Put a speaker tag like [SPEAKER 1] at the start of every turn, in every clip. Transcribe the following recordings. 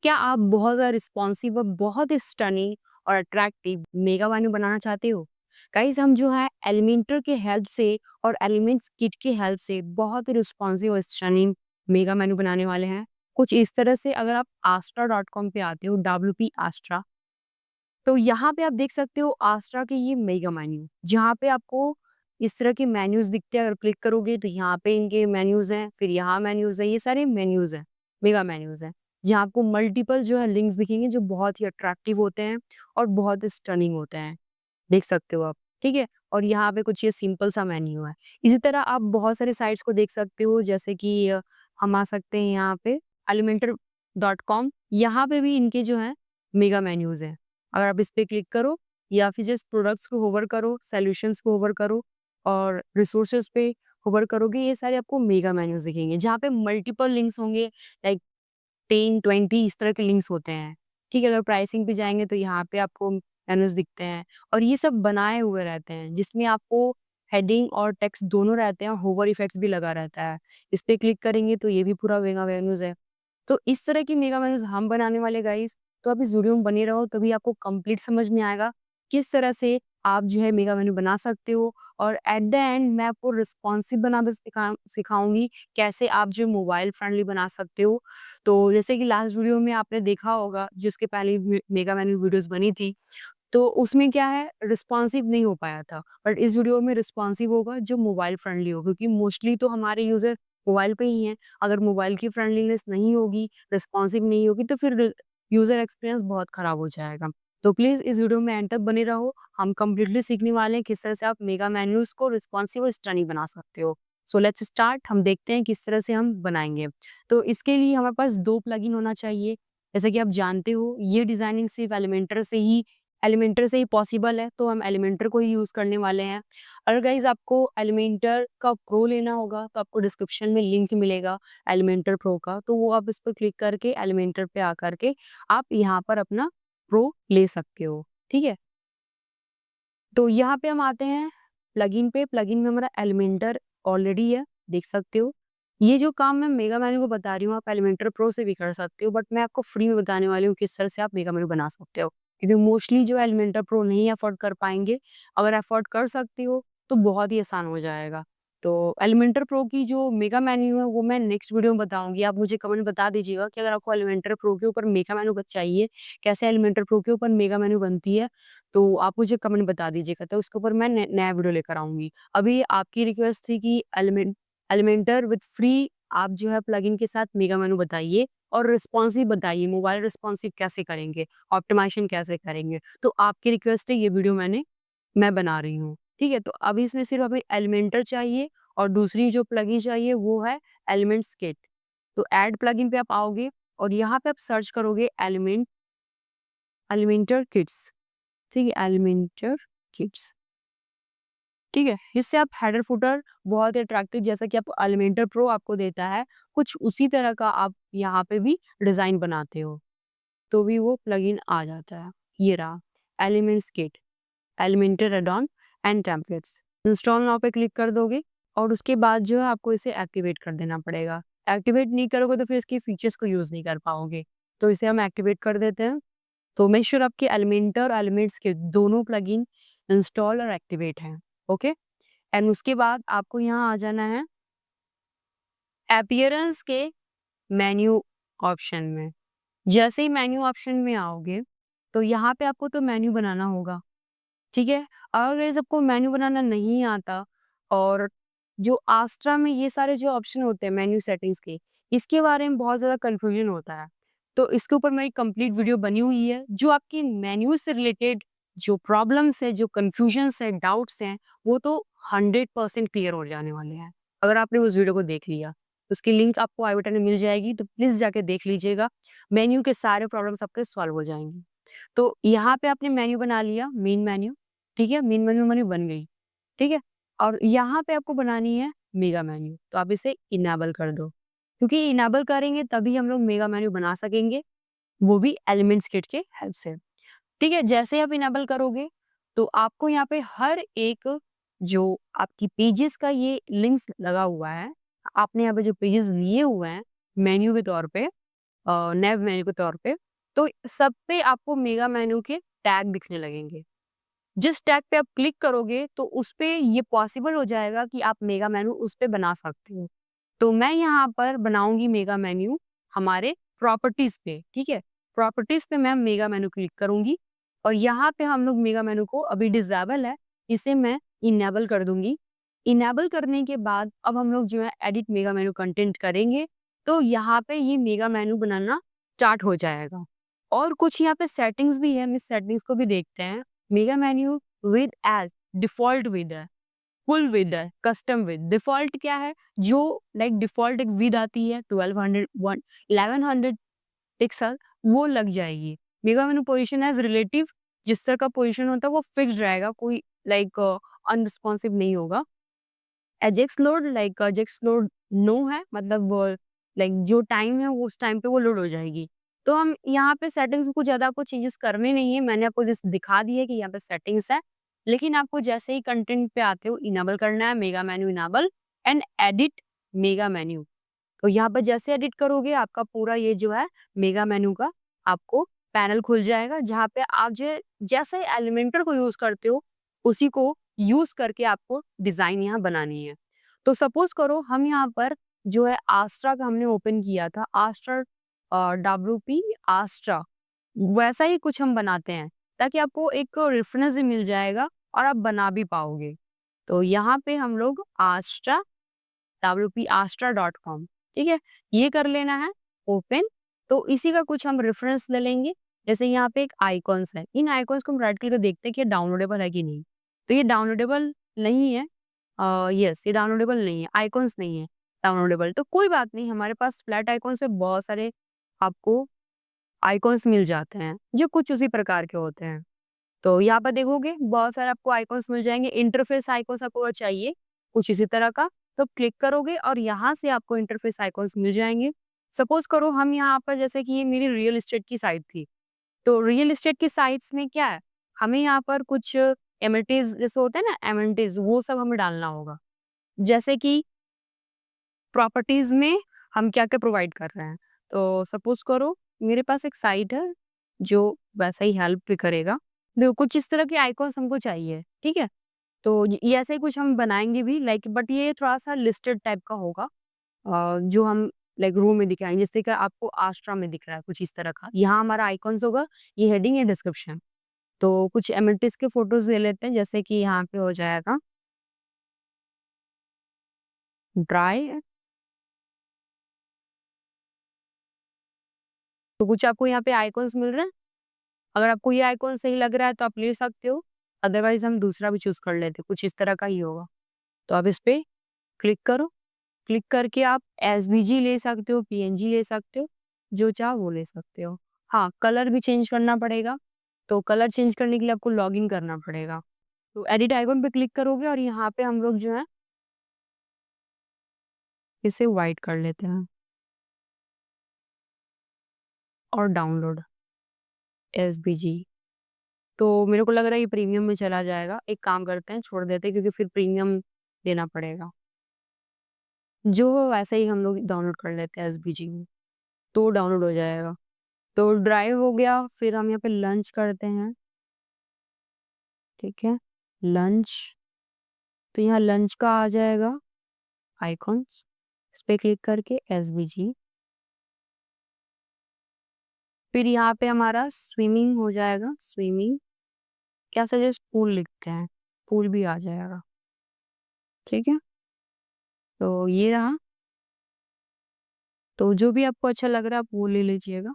[SPEAKER 1] क्या आप बहुत ज़्यादा रिस्पॉन्सिव और बहुत ही स्टनिंग और अट्रैक्टिव मेगा मेन्यू बनाना चाहते हो? गाइस हम जो है एलिमेंटर के हेल्प से और एलिमेंट्स किट की हेल्प से बहुत ही रिस्पॉन्सिव और स्टनिंग मेगा मेन्यू बनाने वाले हैं। कुछ इस तरह से अगर आप astra.com पे आते हो WP Astra, तो यहाँ पे आप देख सकते हो आस्ट्रा के ये मेगा मेन्यू, जहाँ पे आपको इस तरह के मेन्यूज़ दिखते हैं। अगर क्लिक करोगे तो यहाँ पे इनके मेन्यूज़ हैं, फिर यहाँ मेन्यूज़ हैं, ये सारे मेन्यूज़ हैं, मेगा मेन्यूज़ हैं, जहाँ आपको मल्टीपल जो है लिंक्स दिखेंगे जो बहुत ही अट्रैक्टिव होते हैं और बहुत स्टनिंग होते हैं। देख सकते हो आप, ठीक है? और यहाँ पे कुछ ये सिंपल सा मेन्यू है। इसी तरह आप बहुत सारे साइट्स को देख सकते हो, जैसे कि हम आ सकते हैं यहाँ पे elementor.com, यहाँ पे भी इनके जो है मेगा मेन्यूज़ हैं। अगर आप इस पे क्लिक करो या फिर जस्ट प्रोडक्ट्स को होवर करो, सॉल्यूशंस को होवर करो और रिसोर्सेज पे होवर करोगे, ये सारे आपको मेगा मेन्यूज़ दिखेंगे, जहाँ पे मल्टीपल लिंक्स होंगे, लाइक 10-20 इस तरह के लिंक्स होते हैं। ठीक है? अगर प्राइसिंग पे जाएँगे तो यहाँ पे आपको मेनूज़ दिखते हैं और ये सब बनाए हुए रहते हैं, जिसमें आपको हेडिंग और टेक्स्ट दोनों रहते हैं और होवर इफेक्ट्स भी लगा रहता है। इस पे क्लिक करेंगे तो ये भी पूरा मेगा मेनूज़ है। तो इस तरह की मेगा मेनूज़ हम बनाने वाले गाइस, तो आप इस वीडियो में बने रहो, तभी आपको कंप्लीट समझ में आएगा किस तरह से आप जो है मेगा मेनू बना सकते हो। और एट द एंड मैं आपको रिस्पॉन्सिव बनाना सिखाऊंगी, कैसे आप जो मोबाइल फ्रेंडली बना सकते हो। तो जैसे कि लास्ट वीडियो में आपने देखा होगा, जिसके पहले मेगा मेनू वीडियोस बनी थी, तो उसमें क्या है, रिस्पॉन्सिव नहीं हो पाया था, बट इस वीडियो में रिस्पॉन्सिव होगा जो मोबाइल फ्रेंडली हो, क्योंकि मोस्टली तो हमारे यूजर मोबाइल पे ही हैं। अगर मोबाइल की फ्रेंडलीनेस नहीं होगी, रिस्पॉन्सिव नहीं होगी, तो फिर यूजर एक्सपीरियंस बहुत खराब हो जाएगा। तो प्लीज इस वीडियो में एंड तक बने रहो। हम कंप्लीटली सीखने वाले हैं किस तरह से आप मेगा मेन्यूज को रिस्पॉन्सिव और स्टनिंग बना सकते हो। So let's start. हम देखते हैं किस तरह से हम बनाएंगे। तो इसके लिए हमारे पास 2 प्लगइन होना चाहिए। जैसे कि आप जानते हो, ये डिजाइनिंग सिर्फ एलिमेंटर से ही पॉसिबल है, तो हम एलिमेंटर को ही यूज़ करने वाले हैं। अगर गाइज़ आपको एलिमेंटर का प्रो लेना होगा, तो आपको डिस्क्रिप्शन में लिंक मिलेगा एलिमेंटर प्रो का, तो वो आप इस पर क्लिक करके एलिमेंटर पे आकर के आप यहाँ पर अपना प्रो ले सकते हो, ठीक है? तो यहाँ पे हम आते हैं प्लगइन पे। प्लगइन में हमारा एलिमेंटर ऑलरेडी है, देख सकते हो। ये जो काम मैं मेगा मेन्यू को बता रही हूँ, आप एलिमेंटर प्रो से भी कर सकते हो, बट मैं आपको फ्री में बताने वाली हूँ किस तरह से आप मेगा मेन्यू बना सकते हो। क्योंकि मोस्टली जो एलिमेंटर प्रो नहीं अफोर्ड कर पाएंगे, अगर अफोर्ड कर सकते हो तो बहुत ही आसान हो जाएगा। तो एलिमेंटर प्रो की जो मेगा मेन्यू है वो मैं नेक्स्ट वीडियो में बताऊंगी। आप मुझे कमेंट बता दीजिएगा कि अगर आपको एलिमेंटर प्रो के ऊपर मेगा मेन्यू चाहिए, कैसे एलिमेंटर प्रो के ऊपर मेगा मेन्यू बनती है, तो आप मुझे कमेंट बता दीजिएगा, तो उसके ऊपर मैं नया वीडियो लेकर आऊँगी। अभी आपकी रिक्वेस्ट थी कि एलिमेंटर विथ फ्री आप जो है प्लगइन के साथ मेगा मेनू बताइए और रिस्पॉन्सिव बताइए, मोबाइल रिस्पॉन्सिव कैसे करेंगे, ऑप्टिमाइज़ेशन कैसे करेंगे। तो आपकी रिक्वेस्ट है, ये वीडियो मैं बना रही हूँ, ठीक है? तो अभी इसमें सिर्फ हमें एलिमेंटर चाहिए और दूसरी जो प्लगइन चाहिए वो है एलिमेंट्स किट। तो ऐड प्लगइन पे आप आओगे और यहाँ पे आप सर्च करोगे एलिमेंटर किट्स, ठीक है? एलिमेंटर किड्स, ठीक है? इससे आप हेडर फुटर बहुत ही अट्रैक्टिव, जैसा कि आपको एलिमेंटर प्रो आपको देता है, कुछ उसी तरह का आप यहाँ पे भी डिज़ाइन बनाते हो, तो भी वो प्लगइन आ जाता है। ये रहा elements kit, Elementor add-on and templates. Install now पे क्लिक कर दोगे और उसके बाद जो है आपको इसे एक्टिवेट कर देना पड़ेगा। एक्टिवेट नहीं करोगे तो फिर इसके फीचर्स को यूज़ नहीं कर पाओगे। तो इसे हम एक्टिवेट कर देते हैं। तो मेक श्योर आपके एलिमेंटर और एलिमेंट्स के दोनों प्लगइन इंस्टॉल और एक्टिवेट हैं, ओके? एंड उसके बाद आपको यहाँ आ जाना है अपीयरेंस के मेन्यू ऑप्शन में। जैसे ही मेन्यू ऑप्शन में आओगे, तो यहाँ पे आपको तो मेन्यू बनाना होगा, ठीक है? अगर गाइस आपको मेन्यू बनाना नहीं आता और जो आस्ट्रा में ये सारे जो ऑप्शन होते हैं मेन्यू सेटिंग्स के, इसके बारे में बहुत ज़्यादा कन्फ्यूजन होता है। तो इसके ऊपर मेरी कंप्लीट वीडियो बनी हुई है, जो आपकी मेन्यू से रिलेटेड जो प्रॉब्लम्स है, जो कन्फ्यूजन्स हैं, डाउट्स हैं, वो तो 100% क्लियर हो जाने वाले हैं, अगर आपने उस वीडियो को देख लिया। तो उसकी लिंक आपको आई बटन में मिल जाएगी, तो प्लीज़ जाके देख लीजिएगा। मेन्यू के सारे प्रॉब्लम्स आपके सॉल्व हो जाएँगे। तो यहाँ पे आपने मेन्यू बना लिया, मेन मेन्यू, ठीक है? मेन मेन्यू हमारी बन गई, ठीक है? और यहाँ पे आपको बनानी है मेगा मेन्यू, तो आप इसे इनेबल कर दो, क्योंकि इनेबल करेंगे तभी हम लोग मेगा मेन्यू बना सकेंगे, वो भी एलिमेंट्स किट के हेल्प से, ठीक है? जैसे ही आप इनेबल करोगे, तो आपको यहाँ पे हर एक जो आपकी पेजेस का ये लिंक्स लगा हुआ है, आपने यहाँ पे जो पेजेस लिए हुए हैं मेन्यू के तौर पे, नैव मेन्यू के तौर पे, तो सब पे आपको मेगा मेन्यू के टैग दिखने लगेंगे। जिस टैग पे आप क्लिक करोगे तो उस पे ये पॉसिबल हो जाएगा कि आप मेगा मेन्यू उस पे बना सकते हो। तो मैं यहाँ पर बनाऊँगी मेगा मेन्यू हमारे प्रॉपर्टीज़ पे, ठीक है? प्रॉपर्टीज़ पे मैं मेगा मेन्यू क्लिक करूँगी और यहाँ पे हम लोग मेगा मेन्यू को अभी डिसेबल है, इसे मैं इनेबल कर दूँगी। इनेबल करने के बाद अब हम लोग जो है एडिट मेगा मेन्यू कंटेंट करेंगे, तो यहाँ पे ये मेगा मेन्यू बनाना स्टार्ट हो जाएगा। और कुछ यहाँ पे सेटिंग्स भी है, हम इस सेटिंग्स को भी देखते हैं। Mega menu width as default width है, फुल विद है, कस्टम विद। डिफ़ॉल्ट क्या है? जो लाइक डिफ़ॉल्ट एक विद आती है 1100 पिक्सल, वो लग जाएगी। Mega menu position as relative, जिस तरह का पोज़ीशन होता है वो फिक्स्ड रहेगा, कोई लाइक अनरिस्पॉन्सिव नहीं होगा। एजेक्स लोड नो है, मतलब लाइक जो टाइम है वो उस टाइम पे वो लोड हो जाएगी। तो हम यहाँ पे सेटिंग्स में कुछ ज़्यादा आपको चेंजेस करने नहीं है, मैंने आपको जस्ट दिखा दी है कि यहाँ पे सेटिंग्स है। लेकिन आपको जैसे ही कंटेंट पे आते हो इनेबल करना है mega menu enable and edit mega menu. तो यहाँ पर जैसे एडिट करोगे आपका पूरा ये जो है मेगा मेन्यू का आपको पैनल खुल जाएगा, जहाँ पे आप जो जैसे एलिमेंटर को यूज़ करते हो उसी को यूज़ करके आपको डिज़ाइन यहाँ बनानी है। तो सपोज़ करो हम यहाँ पर जो है आस्ट्रा का हमने ओपन किया था, आस्ट्रा डब्ल्यूपी आस्ट्रा, वैसा ही कुछ हम बनाते हैं ताकि आपको एक रेफरेंस भी मिल जाएगा और आप बना भी पाओगे। तो यहाँ पे हम लोग आस्ट्रा wpastra.com, ठीक है? ये कर लेना है ओपन। तो इसी का कुछ हम रेफरेंस ले लेंगे। जैसे यहाँ पे एक आइकॉन्स है, इन आइकॉन्स को हम राइट क्लिक करके देखते हैं कि ये डाउनलोडेबल है कि नहीं। तो ये डाउनलोडेबल नहीं है, यस ये डाउनलोडेबल नहीं है, आइकॉन्स नहीं है डाउनलोडेबल। तो कोई बात नहीं, हमारे पास फ्लैट आइकॉन्स पे बहुत सारे आपको आइकॉन्स मिल जाते हैं जो कुछ उसी प्रकार के होते हैं। तो यहाँ पर देखोगे बहुत सारे आपको आइकॉन्स मिल जाएँगे, इंटरफ़ेस आइकॉन्स आपको अगर चाहिए, कुछ इसी तरह का, तो क्लिक करोगे और यहाँ से आपको इंटरफ़ेस आइकॉन्स मिल जाएँगे। सपोज़ करो हम यहाँ पर जैसे कि ये मेरी रियल एस्टेट की साइट थी, तो रियल एस्टेट की साइट्स में क्या है, हमें यहाँ पर कुछ एमेनिटीज़ जैसे होते हैं ना एमेनिटीज़, वो सब हमें डालना होगा। जैसे कि प्रॉपर्टीज़ में हम क्या-क्या प्रोवाइड कर रहे हैं। तो सपोज़ करो मेरे पास एक साइट है, जो वैसा ही हेल्प भी करेगा। देखो कुछ इस तरह के आइकॉन्स हमको चाहिए, ठीक है? तो ये ऐसे ही कुछ हम बनाएँगे भी लाइक, बट ये थोड़ा-सा लिस्टेड टाइप का होगा, जो हम लाइक रो में दिखाएँगे, जैसे कि आपको आस्ट्रा में दिख रहा है कुछ इस तरह का। यहाँ हमारा आइकॉन्स होगा, ये हेडिंग, ये डिस्क्रिप्शन। तो कुछ एमेनिटीज़ के फ़ोटोज़ ले लेते हैं, जैसे कि यहाँ पे हो जाएगा ड्राई। तो कुछ आपको यहाँ पे आइकॉन्स मिल रहे हैं। अगर आपको ये आइकॉन सही लग रहा है तो आप ले सकते हो, अदरवाइज़ हम दूसरा भी चूज़ कर लेते हैं, कुछ इस तरह का ही होगा। तो आप इस पे क्लिक करो, क्लिक करके आप एसवीजी ले सकते हो, पीएनजी ले सकते हो, जो चाहो वो ले सकते हो। हाँ, कलर भी चेंज करना पड़ेगा, तो कलर चेंज करने के लिए आपको लॉगिन करना पड़ेगा। तो एडिट आइकॉन पे क्लिक करोगे और यहाँ पे हम लोग जो है इसे व्हाइट कर लेते हैं और डाउनलोड एसवीजी। तो मेरे को लग रहा है ये प्रीमियम में चला जाएगा। एक काम करते हैं, छोड़ देते हैं क्योंकि फिर प्रीमियम देना पड़ेगा। जो हो वैसे ही हम लोग डाउनलोड कर लेते हैं एसवीजी में, तो डाउनलोड हो जाएगा। तो ड्राइव हो गया, फिर हम यहाँ पे लंच करते हैं, ठीक है? लंच, तो यहाँ लंच का आ जाएगा आइकॉन्स, इस पे क्लिक करके एसवीजी। फिर यहाँ पे हमारा स्विमिंग हो जाएगा, स्विमिंग, क्या सजेस्ट पूल लिखते हैं, पूल भी आ जाएगा, ठीक है? तो ये रहा, तो जो भी आपको अच्छा लग रहा है आप वो ले लीजिएगा।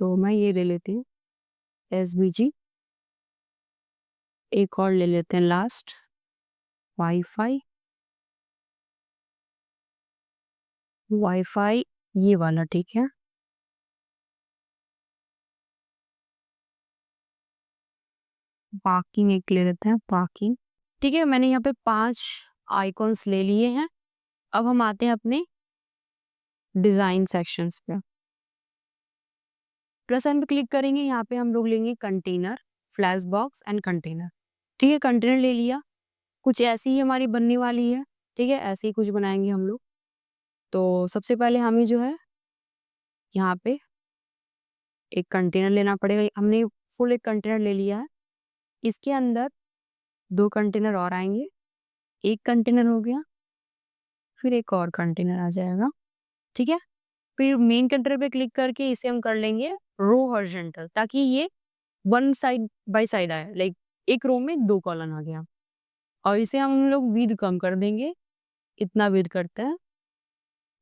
[SPEAKER 1] तो मैं ये ले लेती हूँ एसवीजी। एक और ले लेते हैं लास्ट, वाईफ़ाई, वाईफ़ाई ये वाला, ठीक है? पार्किंग एक ले लेते हैं, पार्किंग। ठीक है, मैंने यहाँ पे 5 आइकॉन्स ले लिए हैं। अब हम आते हैं अपने डिज़ाइन सेक्शंस पे। प्लस साइन पे क्लिक करेंगे, यहाँ पे हम लोग लेंगे container, flash box and container. ठीक है, कंटेनर ले लिया। कुछ ऐसी ही हमारी बनने वाली है, ठीक है? ऐसे ही कुछ बनाएँगे हम लोग। तो सबसे पहले हमें जो है यहाँ पे एक कंटेनर लेना पड़ेगा। हमने फुल एक कंटेनर ले लिया है। इसके अंदर 2 कंटेनर और आएँगे। 1 कंटेनर हो गया, फिर एक और कंटेनर आ जाएगा, ठीक है? फिर मेन कंटेनर पे क्लिक करके इसे हम कर लेंगे रो हॉरिज़ॉन्टल, ताकि ये 1 साइड बाय साइड आए, लाइक एक रो में 2 कॉलम आ गया। और इसे हम लोग विड्थ कम कर देंगे, इतना विड्थ करते हैं।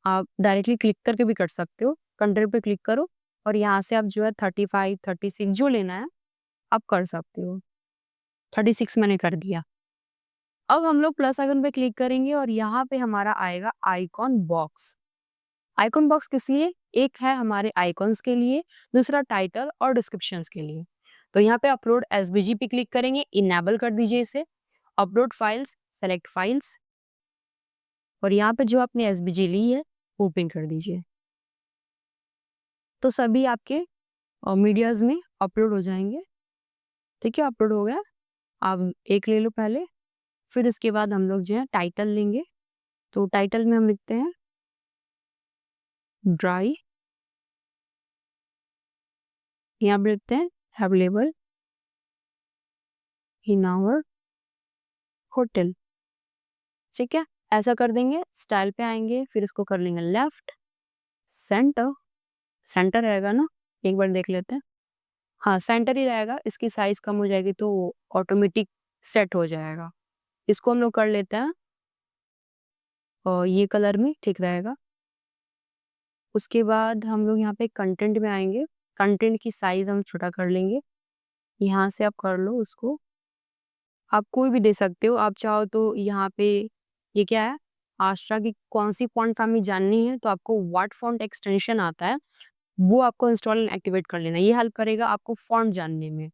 [SPEAKER 1] आप डायरेक्टली क्लिक करके भी कर सकते हो। कंटेनर पे क्लिक करो और यहाँ से आप जो है 35, 36 जो लेना है, आप कर सकते हो। 36 मैंने कर दिया। अब हम लोग प्लस आइकन पे क्लिक करेंगे और यहाँ पे हमारा आएगा आइकॉन बॉक्स। आइकॉन बॉक्स किस लिए? एक है हमारे आइकॉन्स के लिए, दूसरा टाइटल और डिस्क्रिप्शंस के लिए। तो यहाँ पे अपलोड एसवीजी पे क्लिक करेंगे, इनेबल कर दीजिए इसे। अपलोड फाइल्स, सेलेक्ट फाइल्स और यहाँ पे जो आपने एसवीजी ली है, ओपन कर दीजिए। तो सभी आपके मीडियाज़ में अपलोड हो जाएँगे। ठीक है, अपलोड हो गया। आप एक ले लो पहले, फिर उसके बाद हम लोग जो है टाइटल लेंगे। तो टाइटल में हम लिखते हैं ड्राई, यहाँ पे लिखते हैं अवेलेबल इन आवर होटल। ठीक है, ऐसा कर देंगे। स्टाइल पे आएँगे, फिर इसको कर लेंगे लेफ्ट, सेंटर, सेंटर रहेगा ना? एक बार देख लेते हैं। हाँ, सेंटर ही रहेगा, इसकी साइज़ कम हो जाएगी तो ऑटोमेटिक सेट हो जाएगा। इसको हम लोग कर लेते हैं और ये कलर में ठीक रहेगा। उसके बाद हम लोग यहाँ पे कंटेंट में आएँगे, कंटेंट की साइज़ हम छोटा कर लेंगे। यहाँ से आप कर लो उसको, आप कोई भी दे सकते हो। आप चाहो तो यहाँ पे ये क्या है, आशा की कौन-सी फ़ॉन्ट फैमिली जाननी है तो आपको व्हाट फ़ॉन्ट एक्सटेंशन आता है, वो आपको इंस्टॉल एंड एक्टिवेट कर लेना है। ये हेल्प करेगा आपको फ़ॉन्ट जानने में।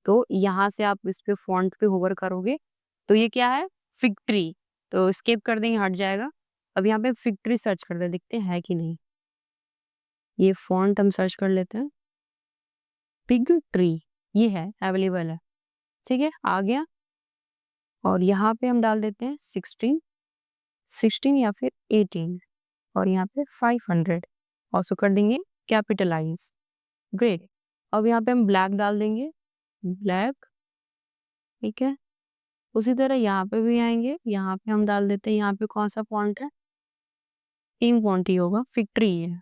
[SPEAKER 1] तो यहाँ से आप इस पे फ़ॉन्ट पे होवर करोगे, तो ये क्या है, फिग ट्री। तो एस्केप कर देंगे, हट जाएगा। अब यहाँ पे फिग ट्री सर्च करते हैं, देखते हैं है कि नहीं। ये फ़ॉन्ट हम सर्च कर लेते हैं, फिग ट्री, ये है, अवेलेबल है। ठीक है, आ गया और यहाँ पे हम डाल देते हैं 16 या फिर 18 और यहाँ पे 500 और उसको कर देंगे कैपिटलाइज़। ग्रेट। अब यहाँ पे हम ब्लैक डाल देंगे, ब्लैक, ठीक है। उसी तरह यहाँ पे भी आएँगे, यहाँ पे हम डाल देते हैं, यहाँ पे कौन-सा फ़ॉन्ट है? सेम फ़ॉन्ट ही होगा, फिग ट्री है,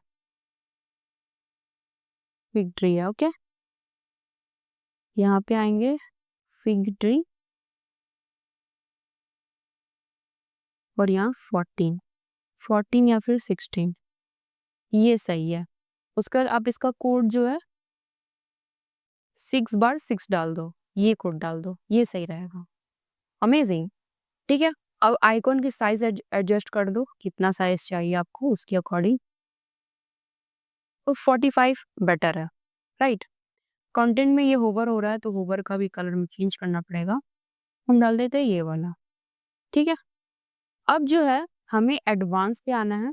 [SPEAKER 1] फिग ट्री है, ओके। यहाँ पे आएँगे, फिग ट्री और यहाँ 14 या फिर 16, ये सही है। उसका आप इसका कोड जो है 6 बार 6 डाल दो, ये कोड डाल दो, ये सही रहेगा। अमेज़िंग! ठीक है, अब आइकॉन की साइज़ एडजस्ट कर दो, कितना साइज़ चाहिए आपको उसके अकॉर्डिंग। तो 45 बेटर है, राइट? कंटेंट में ये होवर हो रहा है तो होवर का भी कलर में चेंज करना पड़ेगा। हम डाल देते हैं ये वाला, ठीक है? अब जो है हमें एडवांस पे आना है।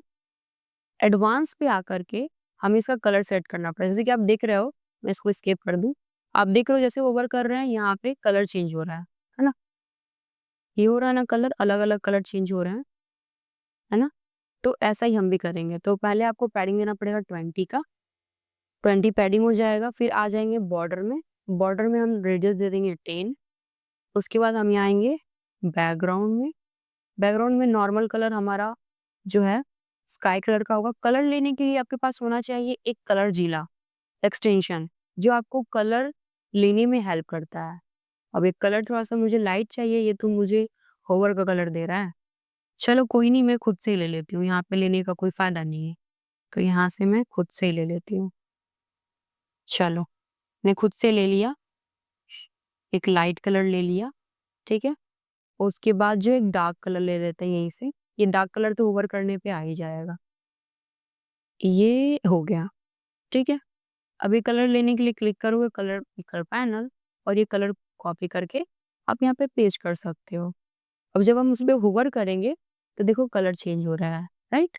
[SPEAKER 1] एडवांस पे आकर के हमें इसका कलर सेट करना पड़ेगा। जैसे कि आप देख रहे हो, मैं इसको एस्केप कर दूँ। आप देख रहे हो जैसे होवर कर रहे हैं यहाँ पे कलर चेंज हो रहा है ना? ये हो रहा है ना कलर, अलग-अलग कलर चेंज हो रहे हैं, है ना? तो ऐसा ही हम भी करेंगे। तो पहले आपको पैडिंग देना पड़ेगा 20 का, 20 पैडिंग हो जाएगा, फिर आ जाएँगे बॉर्डर में। बॉर्डर में हम रेडियस दे देंगे 10। उसके बाद हम यहाँ आएँगे बैकग्राउंड में। बैकग्राउंड में नॉर्मल कलर हमारा जो है स्काई कलर का होगा। कलर लेने के लिए आपके पास होना चाहिए एक कलर जीला एक्सटेंशन, जो आपको कलर लेने में हेल्प करता है। अब एक कलर थोड़ा-सा मुझे लाइट चाहिए, ये तो मुझे होवर का कलर दे रहा है। चलो कोई नहीं, मैं खुद से ही ले लेती हूँ, यहाँ पे लेने का कोई फ़ायदा नहीं है। तो यहाँ से मैं खुद से ही ले लेती हूँ। चलो, मैं खुद से ले लिया, एक लाइट कलर ले लिया, ठीक है? और उसके बाद जो एक डार्क कलर ले लेते हैं यहीं से। ये डार्क कलर तो होवर करने पे आ ही जाएगा। ये हो गया, ठीक है? अब ये कलर लेने के लिए क्लिक करोगे कलर पैनल और ये कलर कॉपी करके आप यहाँ पे पेस्ट कर सकते हो। अब जब हम उसपे होवर करेंगे तो देखो कलर चेंज हो रहा है, राइट?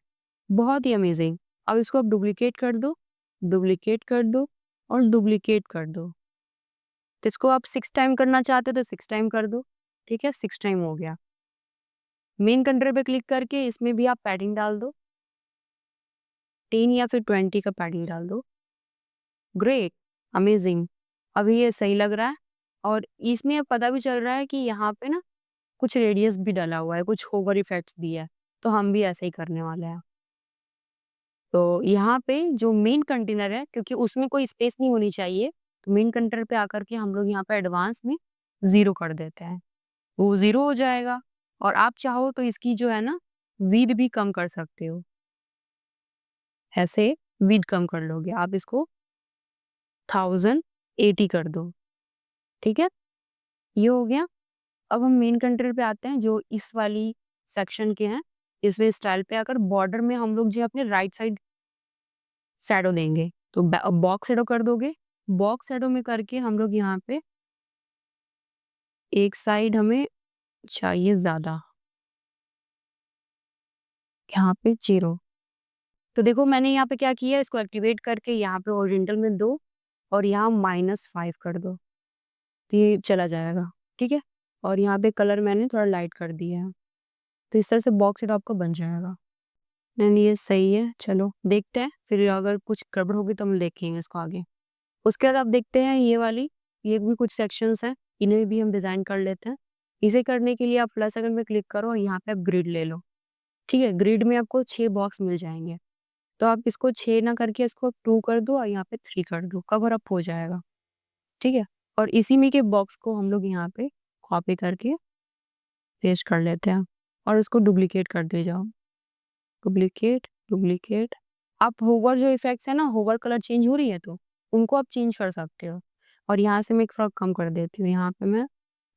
[SPEAKER 1] बहुत ही अमेज़िंग। अब इसको आप डुप्लिकेट कर दो, डुप्लिकेट कर दो और डुप्लिकेट कर दो। तो इसको आप 6 टाइम करना चाहते हो तो 6 टाइम कर दो, ठीक है? 6 टाइम हो गया। मेन कंट्रोल पे क्लिक करके इसमें भी आप पैडिंग डाल दो। 10 या फिर 20 का पैडिंग डाल दो। Great, amazing. अभी ये सही लग रहा है और इसमें अब पता भी चल रहा है कि यहाँ पे ना कुछ रेडियस भी डला हुआ है, कुछ होवर इफेक्ट्स भी है, तो हम भी ऐसे ही करने वाले हैं। तो यहाँ पे जो मेन कंटेनर है, क्योंकि उसमें कोई स्पेस नहीं होनी चाहिए, तो मेन कंटेनर पे आकर के हम लोग यहाँ पे एडवांस में 0 कर देते हैं। वो 0 हो जाएगा और आप चाहो तो इसकी जो है ना विड्थ भी कम कर सकते हो। ऐसे विड्थ कम कर लोगे, आप इसको 1080 कर दो, ठीक है? ये हो गया। अब हम मेन कंटेनर पे आते हैं जो इस वाली सेक्शन के हैं। इसमें स्टाइल पे आकर बॉर्डर में हम लोग जो है अपने राइट साइड शैडो देंगे। तो बॉक्स शैडो कर दोगे। बॉक्स शैडो में करके हम लोग यहाँ पे एक साइड हमें चाहिए ज़्यादा, यहाँ पे 0। तो देखो मैंने यहाँ पे क्या किया, इसको एक्टिवेट करके यहाँ पे हॉरिजॉन्टल में 2 और यहाँ -5 कर दो, तो ये चला जाएगा, ठीक है? और यहाँ पे कलर मैंने थोड़ा लाइट कर दिया है। तो इस तरह से बॉक्स शैडो आपका बन जाएगा। नहीं, ये सही है, चलो देखते हैं, फिर अगर कुछ गड़बड़ होगी तो हम देखेंगे इसको आगे। उसके बाद आप देखते हैं ये वाली, ये भी कुछ सेक्शंस हैं, इन्हें भी हम डिज़ाइन कर लेते हैं। इसे करने के लिए आप प्लस आइकन पे क्लिक करो और यहाँ पे आप ग्रिड ले लो, ठीक है? ग्रिड में आपको 6 बॉक्स मिल जाएँगे। तो आप इसको 6 ना करके इसको 2 कर दो और यहाँ पे 3 कर दो, कवर अप हो जाएगा, ठीक है? और इसी में के बॉक्स को हम लोग यहाँ पे कॉपी करके पेस्ट कर लेते हैं और उसको डुप्लिकेट कर दे जाओ। Duplicate, duplicate. आप होवर जो इफ़ेक्ट्स है ना, होवर कलर चेंज हो रही है तो उनको आप चेंज कर सकते हो। और यहाँ से मैं एक थोड़ा कम कर देती हूँ, यहाँ पे मैं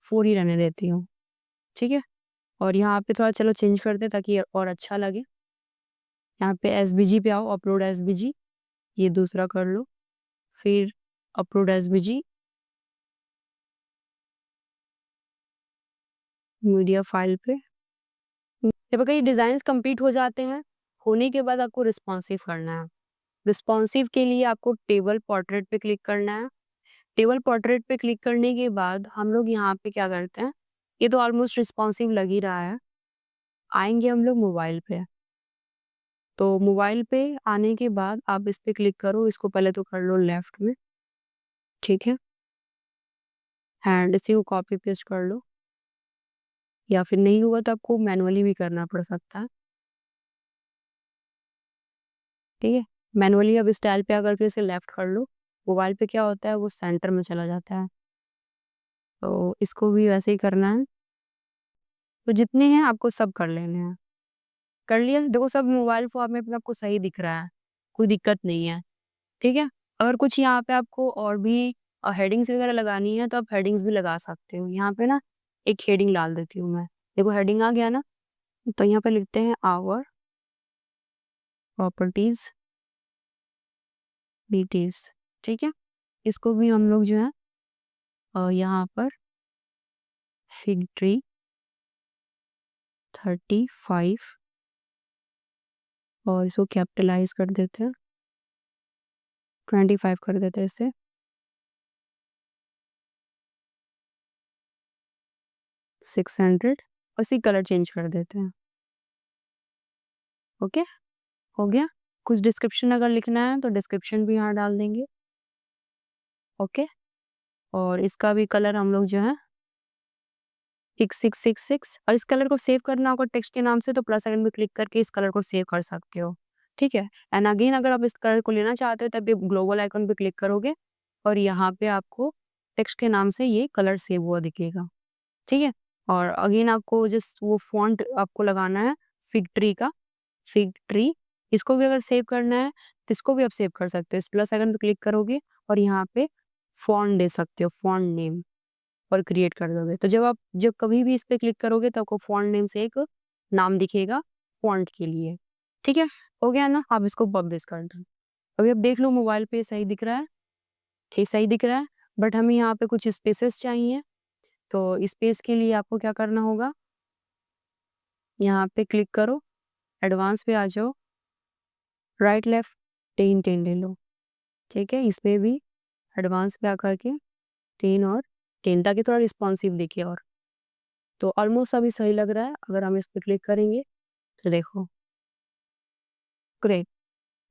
[SPEAKER 1] 4 ही रहने देती हूँ, ठीक है? और यहाँ पे थोड़ा चलो चेंज कर दें ताकि और अच्छा लगे। यहाँ पे एसवीजी पे आओ, अपलोड एसवीजी, ये दूसरा कर लो, फिर अपलोड एसवीजी, मीडिया फाइल पे। जब अगर ये डिज़ाइन्स कंप्लीट हो जाते हैं, होने के बाद आपको रिस्पॉन्सिव करना है। रिस्पॉन्सिव के लिए आपको टेबल पोर्ट्रेट पे क्लिक करना है। टेबल पोर्ट्रेट पे क्लिक करने के बाद हम लोग यहाँ पे क्या करते हैं, ये तो ऑलमोस्ट रिस्पॉन्सिव लग ही रहा है। आएँगे हम लोग मोबाइल पे। तो मोबाइल पे आने के बाद आप इस पे क्लिक करो, इसको पहले तो कर लो लेफ्ट में, ठीक है? एंड इसी को कॉपी पेस्ट कर लो या फिर नहीं हुआ तो आपको मैनुअली भी करना पड़ सकता है, ठीक है? मैनुअली अब स्टाइल पे आकर के इसे लेफ्ट कर लो। मोबाइल पे क्या होता है वो सेंटर में चला जाता है। तो इसको भी वैसे ही करना है। तो जितने हैं आपको सब कर लेने हैं। कर लिया? देखो सब मोबाइल फॉर्मेट में आपको सही दिख रहा है, कोई दिक्कत नहीं है, ठीक है? अगर कुछ यहाँ पे आपको और भी हेडिंग्स वगैरह लगानी है तो आप हेडिंग्स भी लगा सकते हो। यहाँ पे ना एक हेडिंग डाल देती हूँ मैं। देखो हेडिंग आ गया ना, तो यहाँ पे लिखते हैं आवर प्रॉपर्टीज़ डिटेल्स, ठीक है? इसको भी हम लोग जो है यहाँ पर फिग ट्री 35 और इसको कैपिटलाइज़ कर देते हैं, 25 कर देते हैं इसे। 600 और इसी कलर चेंज कर देते हैं। ओके, हो गया? कुछ डिस्क्रिप्शन अगर लिखना है तो डिस्क्रिप्शन भी यहाँ डाल देंगे। ओके, और इसका भी कलर हम लोग जो है 6666 और इस कलर को सेव करना होगा टेक्स्ट के नाम से तो प्लस आइकन पे क्लिक करके इस कलर को सेव कर सकते हो, ठीक है? एंड अगेन अगर आप इस कलर को लेना चाहते हो तब ये ग्लोबल आइकन पे क्लिक करोगे और यहाँ पे आपको टेक्स्ट के नाम से ये कलर सेव हुआ दिखेगा, ठीक है? और अगेन आपको जिस वो फ़ॉन्ट आपको लगाना है फिग ट्री का, फिग ट्री, इसको भी अगर सेव करना है तो इसको भी आप सेव कर सकते हो। इस प्लस आइकन पे क्लिक करोगे और यहाँ पे फ़ॉन्ट दे सकते हो, फ़ॉन्ट नेम और क्रिएट कर दोगे। तो जब कभी भी इस पे क्लिक करोगे तो आपको फ़ॉन्ट नेम से एक नाम दिखेगा फ़ॉन्ट के लिए, ठीक है? हो गया ना? आप इसको पब्लिश कर दो। अभी आप देख लो मोबाइल पे सही दिख रहा है? ठीक सही दिख रहा है, बट हमें यहाँ पे कुछ स्पेसेस चाहिए, तो स्पेस के लिए आपको क्या करना होगा, यहाँ पे क्लिक करो, एडवांस पे आ जाओ, राइट लेफ्ट 10 ले लो, ठीक है? इस पे भी एडवांस पे आकर के 10 और 10 ताकि थोड़ा रिस्पॉन्सिव दिखे और। तो ऑलमोस्ट अभी सही लग रहा है, अगर हम इस पे क्लिक करेंगे तो देखो, ग्रेट।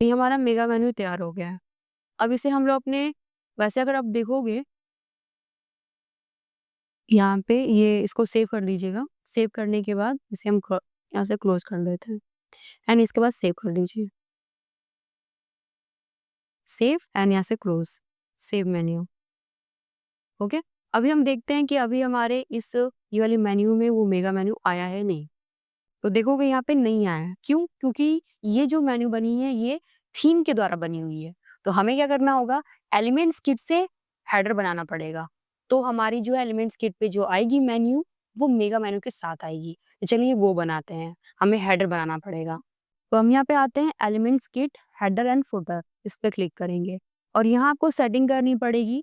[SPEAKER 1] ये हमारा मेगा मेन्यू तैयार हो गया है। अब इसे हम लोग अपने वैसे अगर आप देखोगे यहाँ पे ये इसको सेव कर दीजिएगा। सेव करने के बाद इसे हम यहाँ से क्लोज़ कर देते हैं एंड इसके बाद सेव कर दीजिए। सेव एंड यहाँ से क्लोज़, सेव मेन्यू, ओके। अभी हम देखते हैं कि अभी हमारे इस ये वाले मेन्यू में वो मेगा मेन्यू आया है नहीं। तो देखोगे यहाँ पे नहीं आया है। क्यों? क्योंकि ये जो मेन्यू बनी है ये थीम के द्वारा बनी हुई है। तो हमें क्या करना होगा, एलिमेंट्स किट से हेडर बनाना पड़ेगा। तो हमारी जो एलिमेंट्स किट पे जो आएगी मेन्यू, वो मेगा मेन्यू के साथ आएगी। तो चलिए वो बनाते हैं। हमें हेडर बनाना पड़ेगा। तो हम यहाँ पे आते हैं elements kit header and footer, इस पे क्लिक करेंगे और यहाँ आपको सेटिंग करनी पड़ेगी।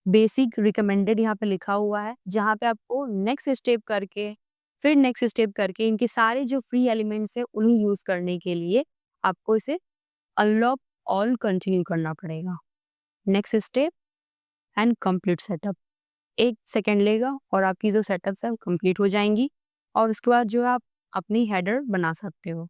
[SPEAKER 1] बेसिक रिकमेंडेड यहाँ पे लिखा हुआ है, जहाँ पे आपको नेक्स्ट स्टेप करके फिर नेक्स्ट स्टेप करके इनके सारे जो फ्री एलिमेंट्स हैं उन्हें यूज करने के लिए आपको इसे अनलॉक ऑल कंटिन्यू करना पड़ेगा। Next step and complete setup, 1 second लेगा और आपकी जो सेटअप्स है कंप्लीट हो जाएंगी और उसके बाद जो है आप अपनी हेडर बना सकते हो।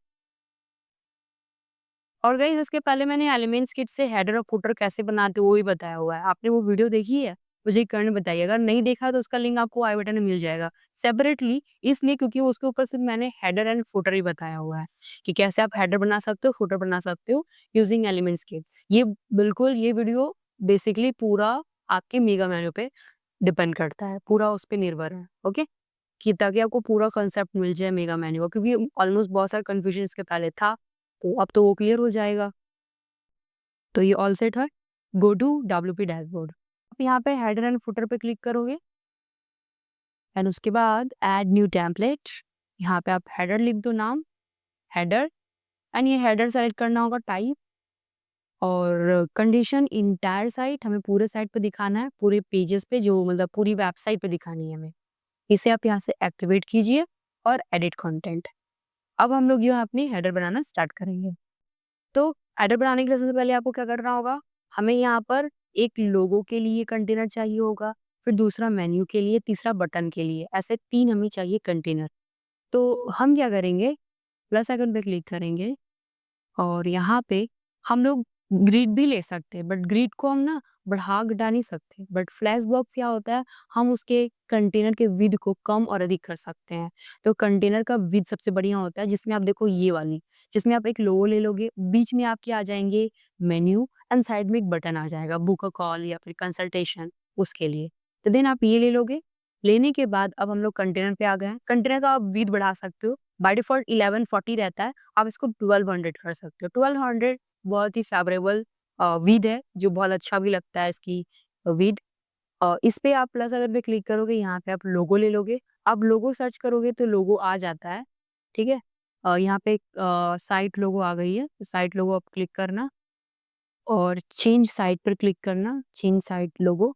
[SPEAKER 1] और गाइस इसके पहले मैंने एलिमेंट्स किट से हेडर और फुटर कैसे बनाते हो वो भी बताया हुआ है। आपने वो वीडियो देखी है? मुझे कमेंट में बताइए। अगर नहीं देखा तो उसका लिंक आपको आई बटन में मिल जाएगा। सेपरेटली इसलिए क्योंकि उसके ऊपर सिर्फ मैंने हेडर एंड फुटर ही बताया हुआ है कि कैसे आप हेडर बना सकते हो, फुटर बना सकते हो यूजिंग एलिमेंट्स किट। ये बिल्कुल ये वीडियो बेसिकली पूरा आपके मेगा मेन्यू पे डिपेंड करता है, पूरा उस पे निर्भर है। ओके? कि ताकि आपको पूरा कांसेप्ट मिल जाए मेगा मेन्यू का, क्योंकि ऑलमोस्ट बहुत सारा कंफ्यूजन इसके पहले था, तो अब तो वो क्लियर हो जाएगा। तो ये ऑल सेट है। Go to WP dashboard. आप यहाँ पे हेडर एंड फुटर पे क्लिक करोगे एंड उसके बाद ऐड न्यू टेम्पलेट। यहाँ पे आप हेडर लिख दो, नाम हेडर एंड ये हेडर सेलेक्ट करना होगा टाइप और कंडीशन इंटायर साइट, हमें पूरे साइट पे दिखाना है, पूरे पेजेस पे, जो मतलब पूरी वेबसाइट पे दिखानी है हमें। इसे आप यहाँ से एक्टिवेट कीजिए और एडिट कंटेंट। अब हम लोग जो है अपनी हेडर बनाना स्टार्ट करेंगे। तो हेडर बनाने के लिए सबसे पहले आपको क्या करना होगा, हमें यहाँ पर एक लोगो के लिए कंटेनर चाहिए होगा, फिर दूसरा मेन्यू के लिए, तीसरा बटन के लिए, ऐसे 3 हमें चाहिए कंटेनर। तो हम क्या करेंगे, प्लस आइकन पे क्लिक करेंगे और यहाँ पे हम लोग ग्रिड भी ले सकते हैं, बट ग्रिड को हम ना बढ़ा घटा नहीं सकते। बट फ्लैश बॉक्स क्या होता है, हम उसके कंटेनर के विड्थ को कम और अधिक कर सकते हैं। तो कंटेनर का विड्थ सबसे बढ़िया होता है, जिसमें आप देखो ये वाली, जिसमें आप एक लोगो ले लोगे, बीच में आपके आ जाएंगे मेन्यू एंड साइड में एक बटन आ जाएगा बुक अ कॉल या फिर कंसल्टेशन, उसके लिए। तो देन आप ये ले लोगे। लेने के बाद अब हम लोग कंटेनर पे आ गए हैं। कंटेनर का आप विड्थ बढ़ा सकते हो। बाय डिफॉल्ट 1140 रहता है, आप इसको 1200 कर सकते हो। 1200 बहुत ही फेवरेबल विड है, जो बहुत अच्छा भी लगता है इसकी विड। इस पे आप प्लस अगर पे क्लिक करोगे, यहाँ पे आप लोगो ले लोगे। आप लोगो सर्च करोगे तो लोगो आ जाता है, ठीक है। यहाँ पे साइट लोगो आ गई है, तो साइट लोगो आप क्लिक करना और चेंज साइट पर क्लिक करना, चेंज साइट लोगो।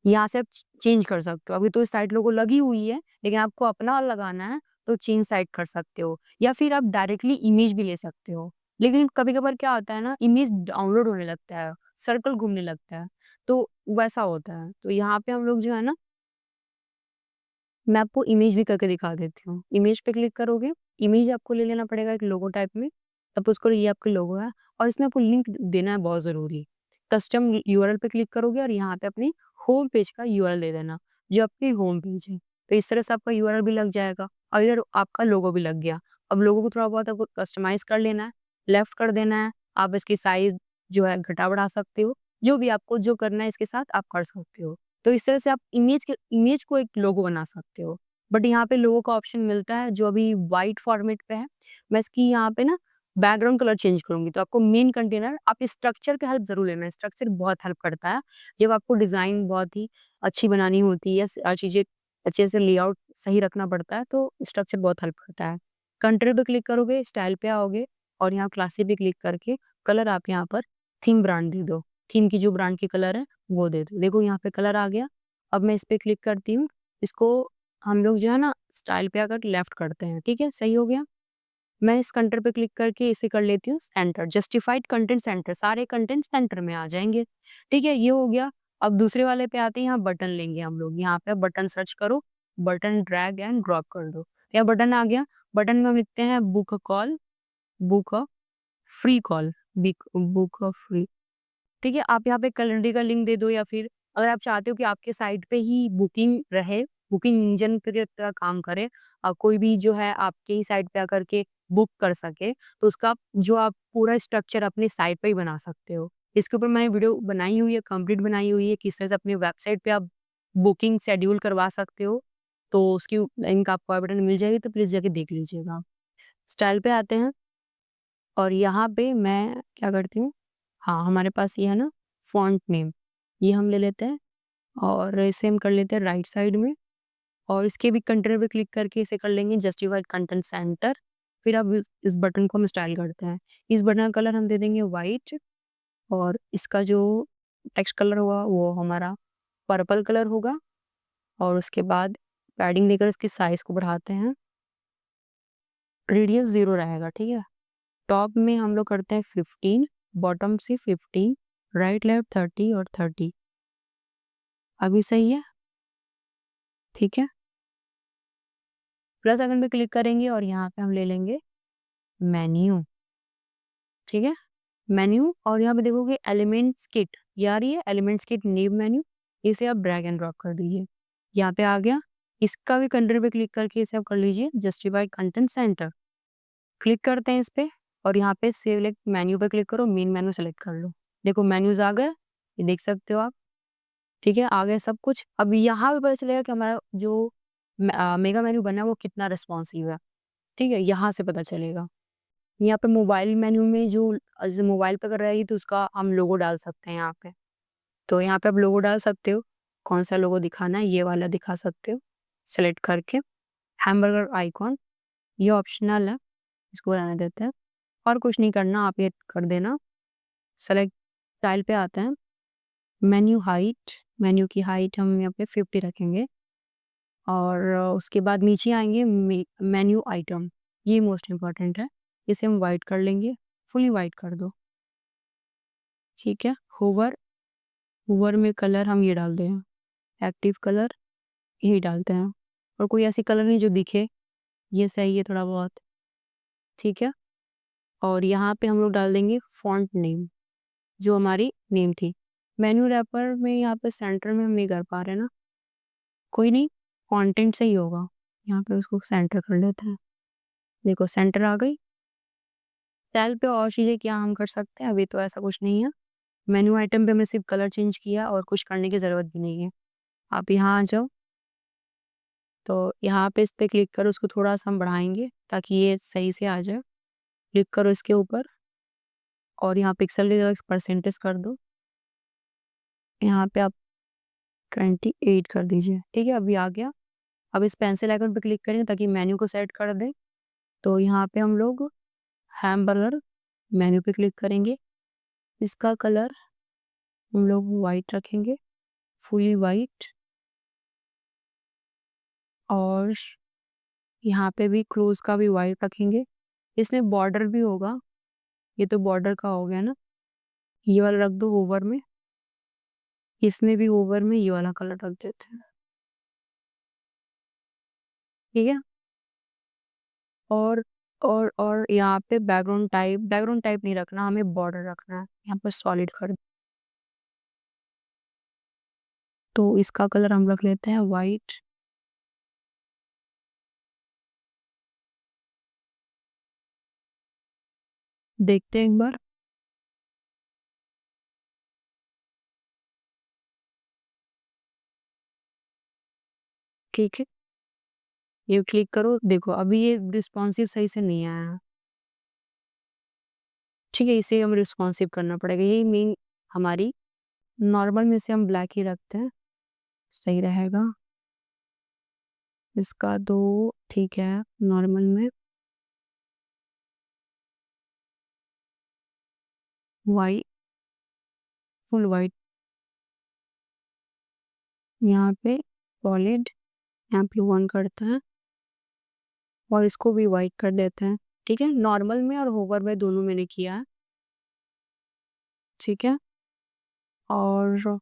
[SPEAKER 1] यहाँ से आप चेंज कर सकते हो। अभी तो साइट लोगो लगी हुई है, लेकिन आपको अपना वाला लगाना है तो चेंज साइट कर सकते हो, या फिर आप डायरेक्टली इमेज भी ले सकते हो। लेकिन कभी-कभार क्या होता है ना, इमेज डाउनलोड होने लगता है, सर्कल घूमने लगता है, तो वैसा होता है। तो यहाँ पे हम लोग जो है ना, मैं आपको इमेज भी करके दिखा देती हूँ। इमेज पे क्लिक करोगे, इमेज आपको ले लेना पड़ेगा एक लोगो टाइप में। सपोज़ करो ये आपका लोगो है और इसमें आपको लिंक देना है बहुत ज़रूरी। कस्टम यूआरएल पे क्लिक करोगे और यहाँ पे अपनी होम पेज का यूआरएल दे देना, जो आपकी होम पेज है। तो इस तरह से आपका यूआरएल भी लग जाएगा और इधर आपका लोगो भी लग गया। अब लोगो को थोड़ा बहुत आपको कस्टमाइज़ कर लेना है, लेफ्ट कर देना है। आप इसकी साइज़ जो है घटा-बढ़ा सकते हो। जो भी आपको जो करना है इसके साथ आप कर सकते हो। तो इस तरह से आप इमेज को एक लोगो बना सकते हो। बट यहाँ पे लोगो का ऑप्शन मिलता है जो अभी व्हाइट फॉर्मेट पे है। मैं इसकी यहाँ पे ना बैकग्राउंड कलर चेंज करूँगी, तो आपको मेन कंटेनर आप स्ट्रक्चर का हेल्प ज़रूर लेना है। स्ट्रक्चर बहुत हेल्प करता है। जब आपको डिज़ाइन बहुत ही अच्छी बनानी होती है, चीज़ें अच्छे से लेआउट सही रखना पड़ता है, तो स्ट्रक्चर बहुत हेल्प करता है। कंट्री पे क्लिक करोगे, स्टाइल पे आओगे और यहाँ क्लासी पे क्लिक करके कलर आप यहाँ पर थीम ब्रांड दे दो। थीम की जो ब्रांड की कलर है वो दे दो। देखो यहाँ पे कलर आ गया। अब मैं इस पे क्लिक करती हूँ। इसको हम लोग जो है ना स्टाइल पे आकर लेफ्ट करते हैं, ठीक है? सही हो गया। मैं इस कंटेंट पे क्लिक करके इसे कर लेती हूँ सेंटर, जस्टिफाइड कंटेंट सेंटर, सारे कंटेंट सेंटर में आ जाएँगे, ठीक है? ये हो गया। अब दूसरे वाले पे आते हैं, यहाँ बटन लेंगे हम लोग। यहाँ पे बटन सर्च करो, बटन ड्रैग एंड ड्रॉप कर दो। यहाँ बटन आ गया। बटन में हम लिखते हैं book a call, book a free call, book of free. ठीक है, आप यहाँ पे कैलेंडर का लिंक दे दो, या फिर अगर आप चाहते हो कि आपके साइट पे ही बुकिंग रहे, बुकिंग इंजन की तरह काम करे, कोई भी जो है आपके ही साइट पे आकर के बुक कर सके, तो उसका जो आप पूरा स्ट्रक्चर अपनी साइट पे ही बना सकते हो। इसके ऊपर मैंने वीडियो बनाई हुई है, कंप्लीट बनाई हुई है, किस तरह से अपनी वेबसाइट पे आप बुकिंग शेड्यूल करवा सकते हो। तो उसकी लिंक आपको आई बटन में मिल जाएगी, तो प्लीज़ जाके देख लीजिएगा। स्टाइल पे आते हैं, और यहाँ पे मैं क्या करती हूँ, हाँ, हमारे पास ये है ना फ़ॉन्ट नेम, ये हम ले लेते हैं और इसे हम कर लेते हैं राइट साइड में, और इसके भी कंटेंट पे क्लिक करके इसे कर लेंगे जस्टिफाइड कंटेंट सेंटर। फिर अब इस बटन को हम स्टाइल करते हैं। इस बटन का कलर हम दे देंगे व्हाइट, और इसका जो टेक्स्ट कलर होगा वो हमारा पर्पल कलर होगा, और उसके बाद पैडिंग देकर इसकी साइज़ को बढ़ाते हैं। रेडियस 0 रहेगा, ठीक है? टॉप में हम लोग करते हैं 15, बॉटम से 15, राइट लेफ्ट 30 और 30। अभी सही है? ठीक है? प्लस आइकन पे क्लिक करेंगे और यहाँ पे हम ले लेंगे मेन्यू, ठीक है? मेन्यू, और यहाँ पे देखोगे एलिमेंट्स किट, ये आ रही है एलिमेंट्स किट न्यू मेन्यू, इसे आप ड्रैग एंड ड्रॉप कर दीजिए। यहाँ पे आ गया। इसका भी कंटेंट पे क्लिक करके इसे आप कर लीजिए जस्टिफाइड कंटेंट सेंटर। क्लिक करते हैं इस पे, और यहाँ पे सिलेक्ट मेन्यू पे क्लिक करो, मेन मेन्यू सेलेक्ट कर लो। देखो मेन्यूज़ आ गए, ये देख सकते हो आप। ठीक है, आ गया सब कुछ। अब यहाँ पे पता चलेगा कि हमारा जो मेगा मेन्यू बना है वो कितना रिस्पॉन्सिव है। ठीक है, यहाँ से पता चलेगा। यहाँ पे मोबाइल मेन्यू में जो जैसे मोबाइल पे अगर रहेगी तो उसका हम लोगो डाल सकते हैं यहाँ पे। तो यहाँ पे आप लोगो डाल सकते हो, कौन-सा लोगो दिखाना है ये वाला दिखा सकते हो, सेलेक्ट करके। हैमबर्गर आइकॉन, ये ऑप्शनल है, इसको रहने देते हैं, और कुछ नहीं करना, आप ये कर देना। सेलेक्ट स्टाइल पे आते हैं, मेन्यू हाइट, मेन्यू की हाइट हम यहाँ पे 50 रखेंगे, और उसके बाद नीचे आएँगे मेन्यू आइटम, ये मोस्ट इम्पोर्टेंट है, इसे हम व्हाइट कर लेंगे, फुली व्हाइट कर दो। ठीक है, होवर, होवर में कलर हम ये डाल दें, एक्टिव कलर यही डालते हैं, और कोई ऐसी कलर नहीं जो दिखे, ये सही है थोड़ा बहुत। ठीक है, और यहाँ पे हम लोग डाल देंगे फ़ॉन्ट नेम, जो हमारी नेम थी। मेन्यू रैपर में यहाँ पे सेंटर में हम नहीं कर पा रहे ना, कोई नहीं, कंटेंट से ही होगा। यहाँ पे उसको सेंटर कर लेते हैं। देखो सेंटर आ गई। सेल पे और चीज़ें क्या हम कर सकते हैं, अभी तो ऐसा कुछ नहीं है। मेन्यू आइटम पे हमने सिर्फ कलर चेंज किया, और कुछ करने की ज़रूरत भी नहीं है। आप यहाँ आ जाओ, तो यहाँ पे इस पे क्लिक करो, उसको थोड़ा-सा हम बढ़ाएँगे ताकि ये सही से आ जाए। क्लिक करो इसके ऊपर, और यहाँ पिक्सल की जगह परसेंटेज कर दो। यहाँ पे आप 28 कर दीजिए। ठीक है, अभी आ गया। अब इस पेंसिल आइकन पे क्लिक करेंगे ताकि मेन्यू को सेट कर दें। तो यहाँ पे हम लोग हैमबर्गर मेन्यू पे क्लिक करेंगे। इसका कलर हम लोग व्हाइट रखेंगे, फुली व्हाइट, और यहाँ पे भी क्लोज का भी व्हाइट रखेंगे। इसमें बॉर्डर भी होगा, ये तो बॉर्डर का हो गया ना, ये वाला रख दो ओवर में। इसमें भी ओवर में ये वाला कलर रख देते हैं। ठीक है, और यहाँ पे बैकग्राउंड टाइप नहीं रखना, हमें बॉर्डर रखना है। यहाँ पर सॉलिड कर, तो इसका कलर हम रख लेते हैं व्हाइट। देखते हैं एक बार। ठीक है, ये क्लिक करो, देखो अभी ये रिस्पॉन्सिव सही से नहीं आया है। ठीक है, इसे हम रिस्पॉन्सिव करना पड़ेगा, यही मेन हमारी। नॉर्मल में से हम ब्लैक ही रखते हैं, सही रहेगा। इसका दो, ठीक है, नॉर्मल में वाइट, फुल वाइट, यहाँ पे सॉलिड, यहाँ पे 1 करते हैं, और इसको भी वाइट कर देते हैं। ठीक है, नॉर्मल में और होवर में दोनों मैंने किया है। ठीक है, और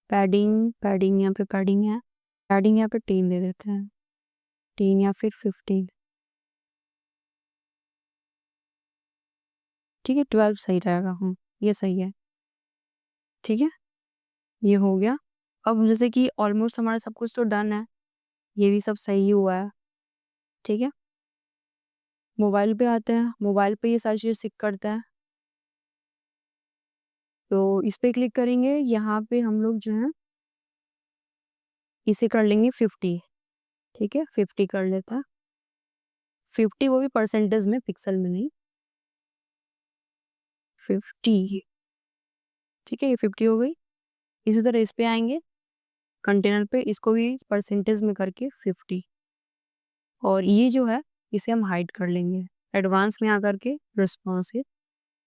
[SPEAKER 1] पैडिंग यहाँ पे पैडिंग है, पैडिंग यहाँ पे 10 दे देते हैं, 10 या फिर 15। ठीक है, 12 सही रहेगा। ये सही है। ठीक है, ये हो गया। अब जैसे कि ऑलमोस्ट हमारा सब कुछ तो डन है, ये भी सब सही हुआ है। ठीक है, मोबाइल पे आते हैं। मोबाइल पे ये सारी चीज़ें सिक करते हैं। तो इस पे क्लिक करेंगे, यहाँ पे हम लोग जो है इसे कर लेंगे 50। ठीक है, 50 कर लेता है। 50 वो भी परसेंटेज में, पिक्सल में नहीं। 50। ठीक है, ये 50 हो गई। इसी तरह इस पे आएंगे, कंटेनर पे, इसको भी परसेंटेज में करके 50। और ये जो है इसे हम हाइड कर लेंगे। एडवांस में आकर के रिस्पॉन्सिव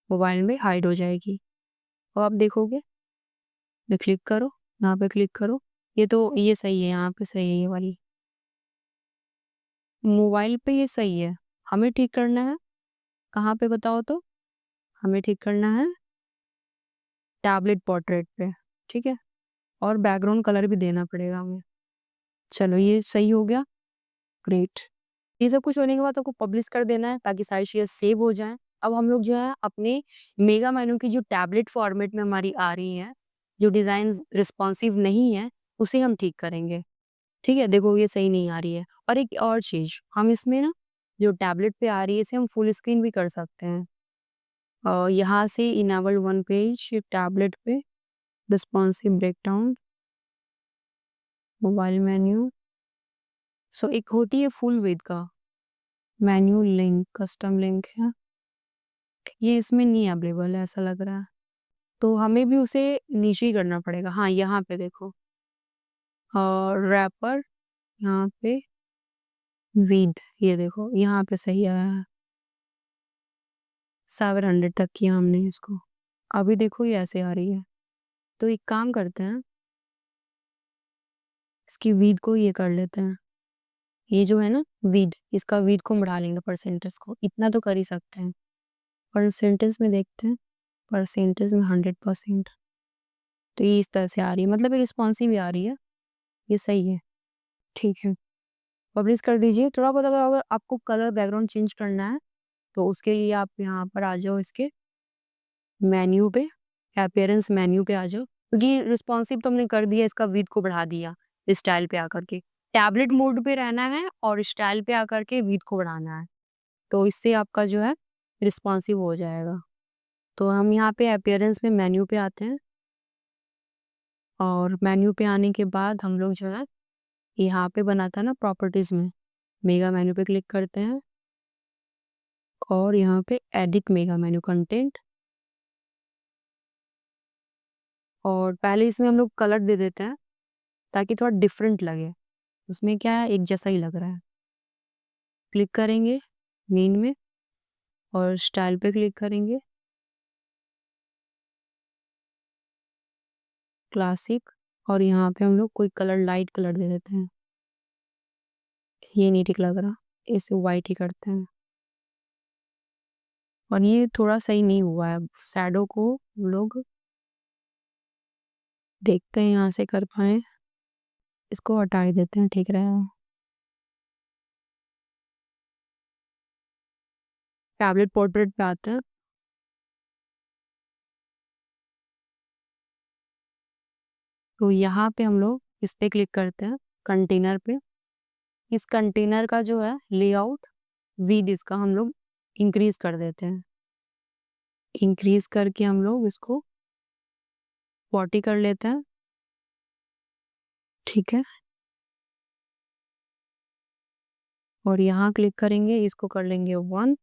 [SPEAKER 1] मोबाइल में हाइड हो जाएगी। और आप देखोगे, ये क्लिक करो, यहाँ पे क्लिक करो, ये तो ये सही है, यहाँ पे सही है ये वाली। मोबाइल पे ये सही है। हमें ठीक करना है कहाँ पे बताओ तो? हमें ठीक करना है टैबलेट पोर्ट्रेट पे। ठीक है, और बैकग्राउंड कलर भी देना पड़ेगा हमें। चलो ये सही हो गया, ग्रेट। ये सब कुछ होने के बाद आपको पब्लिश कर देना है ताकि सारी चीज़ें सेव हो जाएँ। अब हम लोग जो है अपने मेगा मेनू की जो टैबलेट फॉर्मेट में हमारी आ रही हैं, जो डिज़ाइन रिस्पॉन्सिव नहीं है, उसे हम ठीक करेंगे। ठीक है, देखो ये सही नहीं आ रही है। और एक और चीज़, हम इसमें ना जो टैबलेट पे आ रही है इसे हम फुल स्क्रीन भी कर सकते हैं। यहाँ से इनेबल वन पेज टैबलेट पे रिस्पॉन्सिव ब्रेकडाउन, मोबाइल मेन्यू। सो एक होती है फुल विड्थ का मेन्यू लिंक, कस्टम लिंक है। ये इसमें नहीं अवेलेबल है ऐसा लग रहा है। तो हमें भी उसे नीचे ही करना पड़ेगा। हाँ, यहाँ पे देखो, और रैपर यहाँ पे विद, ये देखो यहाँ पे सही आया है। 700 तक किया हमने इसको। अभी देखो ये ऐसे आ रही है। तो एक काम करते हैं, इसकी विद को ये कर लेते हैं। ये जो है ना विद, इसका विद को बढ़ा लेंगे, परसेंटेज को। इतना तो कर ही सकते हैं। परसेंटेज में देखते हैं, परसेंटेज में 100%। तो ये इस तरह से आ रही है, मतलब ये रिस्पॉन्सिव भी आ रही है। ये सही है। ठीक है, पब्लिश कर दीजिए। थोड़ा बहुत अगर आपको कलर बैकग्राउंड चेंज करना है तो उसके लिए आप यहाँ पर आ जाओ, इसके मेन्यू पे, अपीयरेंस मेन्यू पे आ जाओ। क्योंकि रिस्पॉन्सिव तो हमने कर दिया, इसका विड्थ को बढ़ा दिया स्टाइल पे आकर के। टैबलेट मोड पे रहना है और स्टाइल पे आकर के विड्थ को बढ़ाना है। तो इससे आपका जो है रिस्पॉन्सिव हो जाएगा। तो हम यहाँ पे अपीयरेंस में मेन्यू पे आते हैं, और मेन्यू पे आने के बाद हम लोग जो है यहाँ पे बना था ना प्रॉपर्टीज में, मेगा मेन्यू पे क्लिक करते हैं, और यहाँ पे एडिट मेगा मेन्यू कंटेंट। और पहले इसमें हम लोग कलर दे देते हैं ताकि थोड़ा डिफरेंट लगे। उसमें क्या है, एक जैसा ही लग रहा है। क्लिक करेंगे मेन में, और स्टाइल पे क्लिक करेंगे, क्लासिक। और यहाँ पे हम लोग कोई कलर, लाइट कलर दे देते हैं। ये नहीं ठीक लग रहा, इसे वाइट ही करते हैं। और ये थोड़ा सही नहीं हुआ है, शैडो को हम लोग देखते हैं यहाँ से कर पाए। इसको हटा ही देते हैं, ठीक रहेगा। टैबलेट पोर्ट्रेट पे आते हैं। तो यहाँ पे हम लोग इस पे क्लिक करते हैं, कंटेनर पे। इस कंटेनर का जो है लेआउट, विड्थ इसका हम लोग इंक्रीज कर देते हैं। इंक्रीज करके हम लोग इसको 40 कर लेते हैं। ठीक है, और यहाँ क्लिक करेंगे, इसको कर लेंगे 1।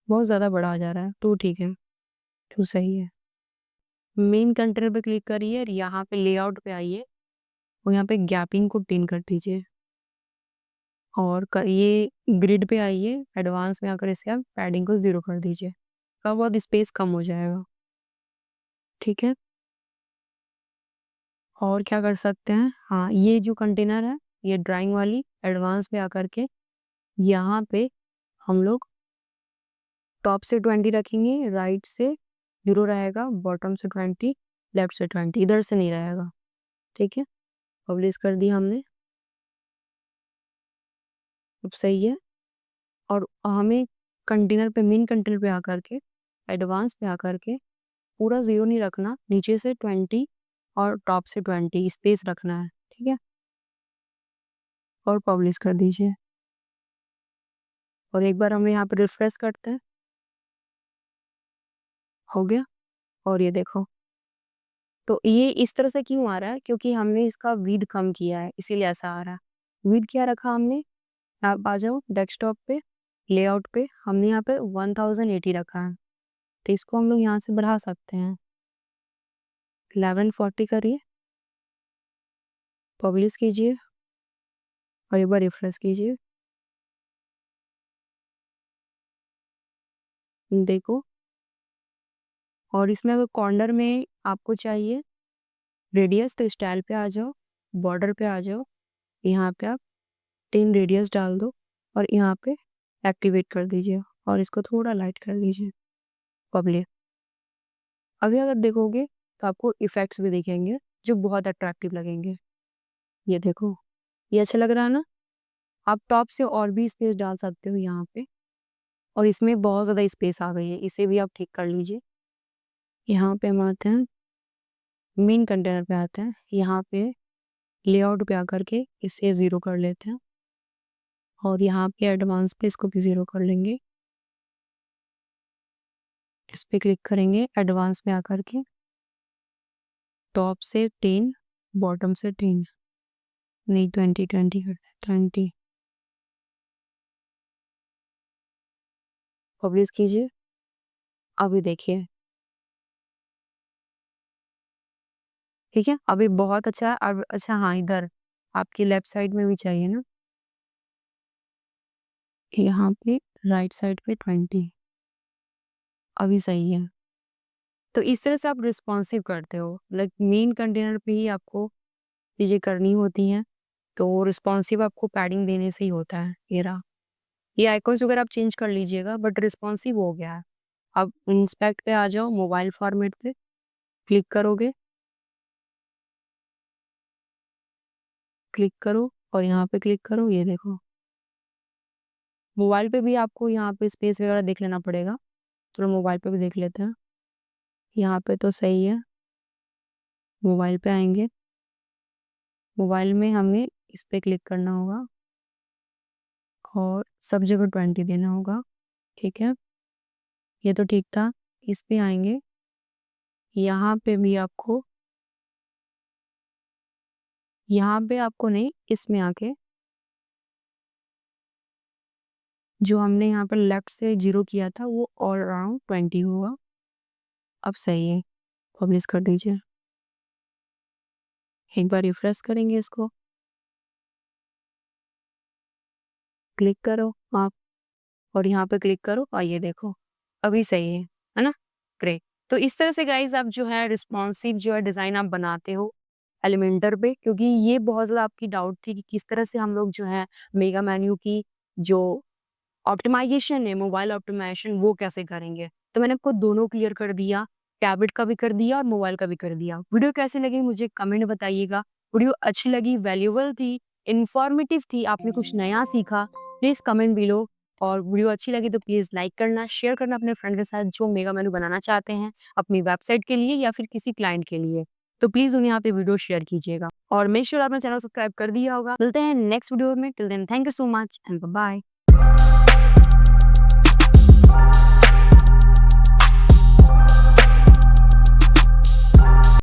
[SPEAKER 1] बहुत ज़्यादा बड़ा आ जा रहा है, 2 ठीक है, 2 सही है। मेन कंटेनर पे क्लिक करिए और यहाँ पे लेआउट पे आइए, और यहाँ पे गैपिंग को 10 कर दीजिए। और ये ग्रिड पे आइए, एडवांस में आकर इसे आप पैडिंग को 0 कर दीजिए। थोड़ा बहुत स्पेस कम हो जाएगा। ठीक है, और क्या कर सकते हैं, हाँ ये जो कंटेनर है, ये ड्राइंग वाली, एडवांस में आकर के यहाँ पे हम लोग टॉप से 20 रखेंगे, राइट से 0 रहेगा, बॉटम से 20, लेफ्ट से 20, इधर से नहीं रहेगा। ठीक है, पब्लिश कर दिया हमने, अब सही है। और हमें कंटेनर पे, मेन कंटेनर पे आकर के, एडवांस पे आकर के पूरा 0 नहीं रखना, नीचे से 20 और टॉप से 20 स्पेस रखना है, ठीक है? और पब्लिश कर दीजिए। और एक बार हम यहाँ पे रिफ्रेश करते हैं, हो गया। और ये देखो, तो ये इस तरह से क्यों आ रहा है? क्योंकि हमने इसका विड्थ कम किया है, इसीलिए ऐसा आ रहा है। विड्थ क्या रखा हमने? आप आ जाओ डेस्कटॉप पे, लेआउट पे, हमने यहाँ पे 1080 रखा है, तो इसको हम लोग यहाँ से बढ़ा सकते हैं। 1140 करिए, पब्लिश कीजिए और एक बार रिफ्रेश कीजिए। देखो, और इसमें अगर कॉर्नर में आपको चाहिए रेडियस, तो स्टाइल पे आ जाओ, बॉर्डर पे आ जाओ, यहाँ पे आप 10 रेडियस डाल दो और यहाँ पे एक्टिवेट कर दीजिए और इसको थोड़ा लाइट कर दीजिए, पब्लिक। अभी अगर देखोगे तो आपको इफेक्ट्स भी दिखेंगे जो बहुत अट्रैक्टिव लगेंगे। ये देखो, ये अच्छा लग रहा है ना? आप टॉप से और भी स्पेस डाल सकते हो यहाँ पे, और इसमें बहुत ज़्यादा स्पेस आ गई है, इसे भी आप ठीक कर लीजिए। यहाँ पे हम आते हैं, मेन कंटेनर पे आते हैं, यहाँ पे लेआउट पे आकर के इसे 0 कर लेते हैं और यहाँ पे एडवांस पे इसको भी 0 कर लेंगे। इस पे क्लिक करेंगे, एडवांस में आकर के टॉप से 10, बॉटम से 10, नहीं 20 20 करते हैं, 20। पब्लिश कीजिए। अभी देखिए, ठीक है, अभी बहुत अच्छा है। अब अच्छा, हाँ, इधर आपकी लेफ्ट साइड में भी चाहिए ना, यहाँ पे राइट साइड पे 20, अभी सही है। तो इस तरह से आप रिस्पॉन्सिव करते हो, लाइक मेन कंटेनर पे ही आपको चीज़ें करनी होती हैं, तो रिस्पॉन्सिव आपको पैडिंग देने से ही होता है। ये रहा, ये आइकॉन्स वगैरह आप चेंज कर लीजिएगा, बट रिस्पॉन्सिव हो गया है। अब इंस्पेक्ट पे आ जाओ, मोबाइल फॉर्मेट पे क्लिक करोगे, क्लिक करो और यहाँ पे क्लिक करो, ये देखो। मोबाइल पे भी आपको यहाँ पे स्पेस वगैरह देख लेना पड़ेगा, चलो मोबाइल पे भी देख लेते हैं। यहाँ पे तो सही है, मोबाइल पे आएंगे, मोबाइल में हमें इस पे क्लिक करना होगा और सब जगह 20 देना होगा, ठीक है? ये तो ठीक था। इस पे आएंगे, यहाँ पे भी आपको, यहाँ पे आपको नहीं, इसमें आके जो हमने यहाँ पर लेफ्ट से 0 किया था वो ऑल अराउंड 20 होगा। अब सही है, पब्लिश कर दीजिए। एक बार रिफ्रेश करेंगे इसको, क्लिक करो आप और यहाँ पे क्लिक करो और ये देखो, अभी सही है ना? ग्रेट। तो इस तरह से गाइज आप जो है रिस्पॉन्सिव जो है डिज़ाइन आप बनाते हो एलिमेंटर पे, क्योंकि ये बहुत ज़्यादा आपकी डाउट थी कि किस तरह से हम लोग जो है मेगा मेन्यू की जो ऑप्टिमाइजेशन है, मोबाइल ऑप्टिमाइजेशन, वो कैसे करेंगे। तो मैंने आपको दोनों क्लियर कर दिया, टैबलेट का भी कर दिया और मोबाइल का भी कर दिया। वीडियो कैसी लगी मुझे कमेंट बताइएगा। वीडियो अच्छी लगी, वैल्यूएबल थी, इन्फॉर्मेटिव थी, आपने कुछ नया सीखा, प्लीज़ कमेंट बिलो। और वीडियो अच्छी लगी तो प्लीज़ लाइक करना, शेयर करना अपने फ्रेंड के साथ जो मेगा मेनू बनाना चाहते हैं अपनी वेबसाइट के लिए या फिर किसी क्लाइंट के लिए। तो प्लीज़ उन्हें यहाँ पे वीडियो शेयर कीजिएगा और मेक श्योर आपने चैनल सब्सक्राइब कर दिया होगा। मिलते हैं नेक्स्ट वीडियो में, till then thank you so much and bye bye.